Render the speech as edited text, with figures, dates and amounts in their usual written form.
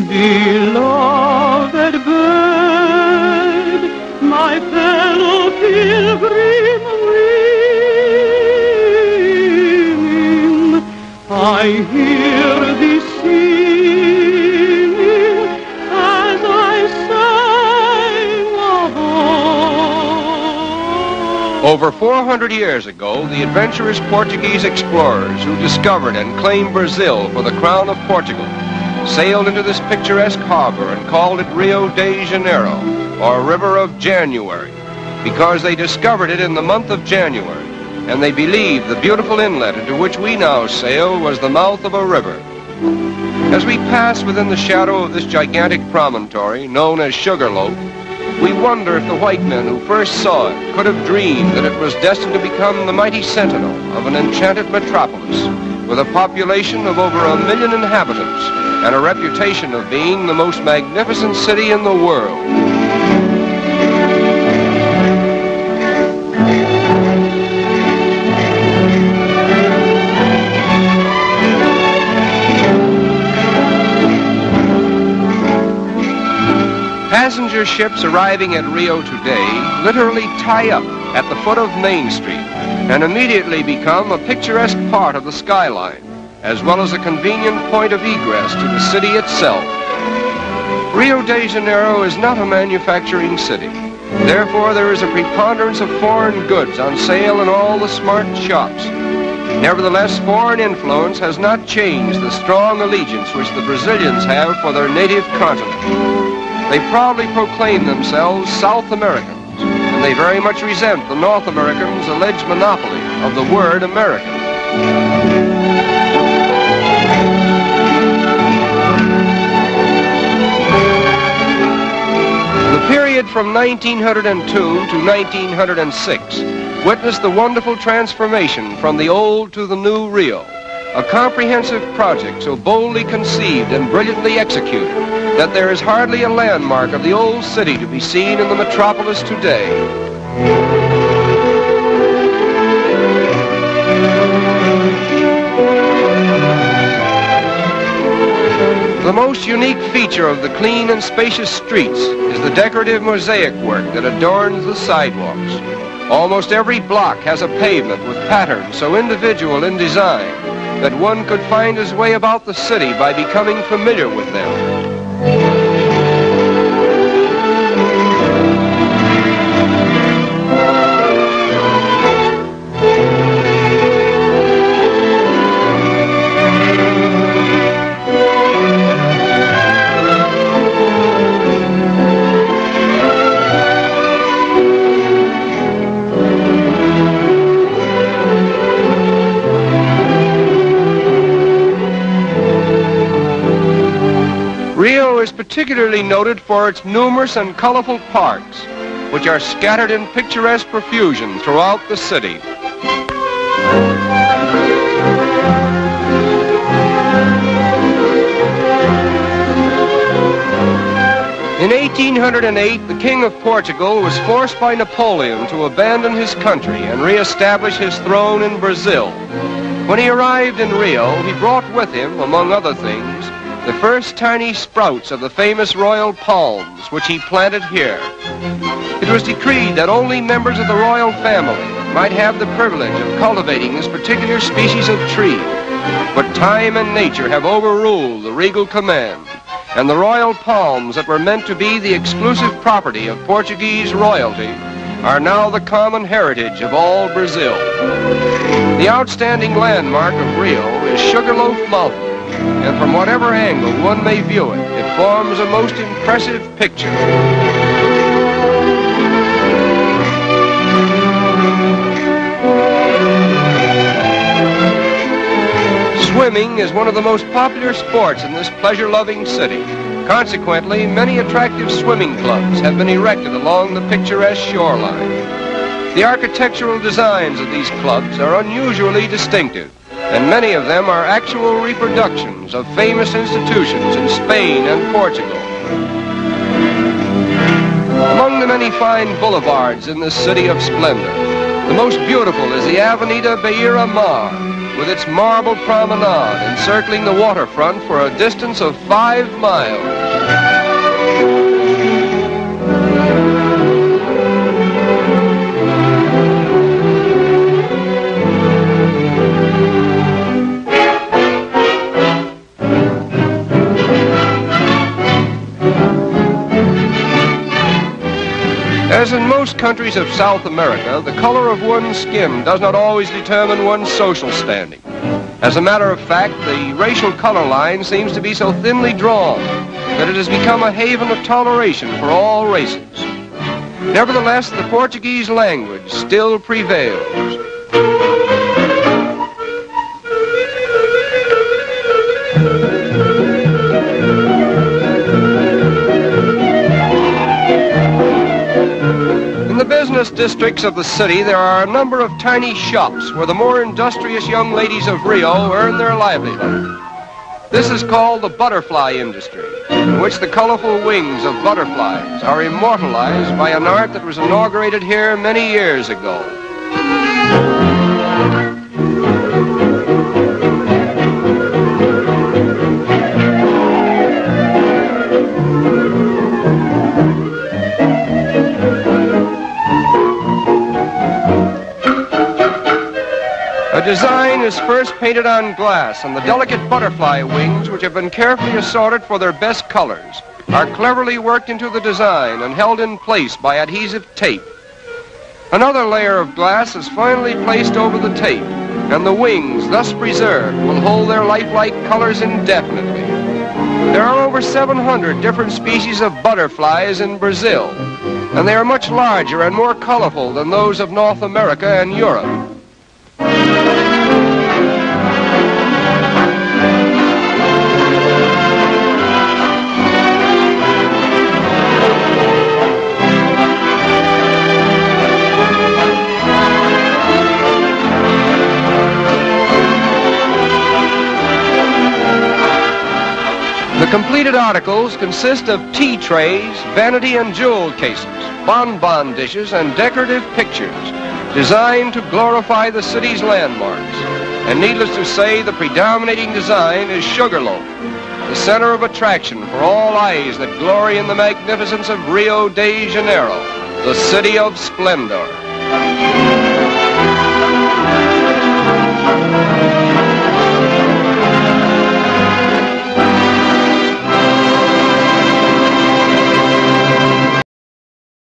Beloved bird, my fellow pilgrim winging, I hear thee singing as I sang above. Over 400 years ago, the adventurous Portuguese explorers who discovered and claimed Brazil for the crown of Portugal sailed into this picturesque harbor and called it Rio de Janeiro, or River of January, because they discovered it in the month of January, and they believed the beautiful inlet into which we now sail was the mouth of a river. As we pass within the shadow of this gigantic promontory, known as Sugarloaf, we wonder if the white men who first saw it could have dreamed that it was destined to become the mighty sentinel of an enchanted metropolis with a population of over 1 million inhabitants and a reputation of being the most magnificent city in the world. Passenger ships arriving at Rio today literally tie up at the foot of Main Street and immediately become a picturesque part of the skyline, as well as a convenient point of egress to the city itself. Rio de Janeiro is not a manufacturing city. Therefore, there is a preponderance of foreign goods on sale in all the smart shops. Nevertheless, foreign influence has not changed the strong allegiance which the Brazilians have for their native continent. They proudly proclaim themselves South Americans, and they very much resent the North Americans' alleged monopoly of the word American. The period from 1902 to 1906 witnessed the wonderful transformation from the old to the new Rio, a comprehensive project so boldly conceived and brilliantly executed that there is hardly a landmark of the old city to be seen in the metropolis today. The most unique feature of the clean and spacious streets is the decorative mosaic work that adorns the sidewalks. Almost every block has a pavement with patterns so individual in design that one could find his way about the city by becoming familiar with them. Rio is particularly noted for its numerous and colorful parks, which are scattered in picturesque profusion throughout the city. In 1808, the King of Portugal was forced by Napoleon to abandon his country and re-establish his throne in Brazil. When he arrived in Rio, he brought with him, among other things, the first tiny sprouts of the famous royal palms, which he planted here. It was decreed that only members of the royal family might have the privilege of cultivating this particular species of tree. But time and nature have overruled the regal command, and the royal palms that were meant to be the exclusive property of Portuguese royalty are now the common heritage of all Brazil. The outstanding landmark of Rio is Sugarloaf Mountain, and from whatever angle one may view it, it forms a most impressive picture. Swimming is one of the most popular sports in this pleasure-loving city. Consequently, many attractive swimming clubs have been erected along the picturesque shoreline. The architectural designs of these clubs are unusually distinctive, and many of them are actual reproductions of famous institutions in Spain and Portugal. Among the many fine boulevards in this city of splendor, the most beautiful is the Avenida Beira Mar, with its marble promenade encircling the waterfront for a distance of 5 miles. As in most countries of South America, the color of one's skin does not always determine one's social standing. As a matter of fact, the racial color line seems to be so thinly drawn that it has become a haven of toleration for all races. Nevertheless, the Portuguese language still prevails. In the business districts of the city, there are a number of tiny shops where the more industrious young ladies of Rio earn their livelihood. This is called the butterfly industry, in which the colorful wings of butterflies are immortalized by an art that was inaugurated here many years ago. A design is first painted on glass, and the delicate butterfly wings, which have been carefully assorted for their best colors, are cleverly worked into the design and held in place by adhesive tape. Another layer of glass is finally placed over the tape, and the wings, thus preserved, will hold their lifelike colors indefinitely. There are over 700 different species of butterflies in Brazil, and they are much larger and more colorful than those of North America and Europe. The completed articles consist of tea trays, vanity and jewel cases, bonbon dishes, and decorative pictures designed to glorify the city's landmarks. And needless to say, the predominating design is Sugarloaf, the center of attraction for all eyes that glory in the magnificence of Rio de Janeiro, the city of splendor.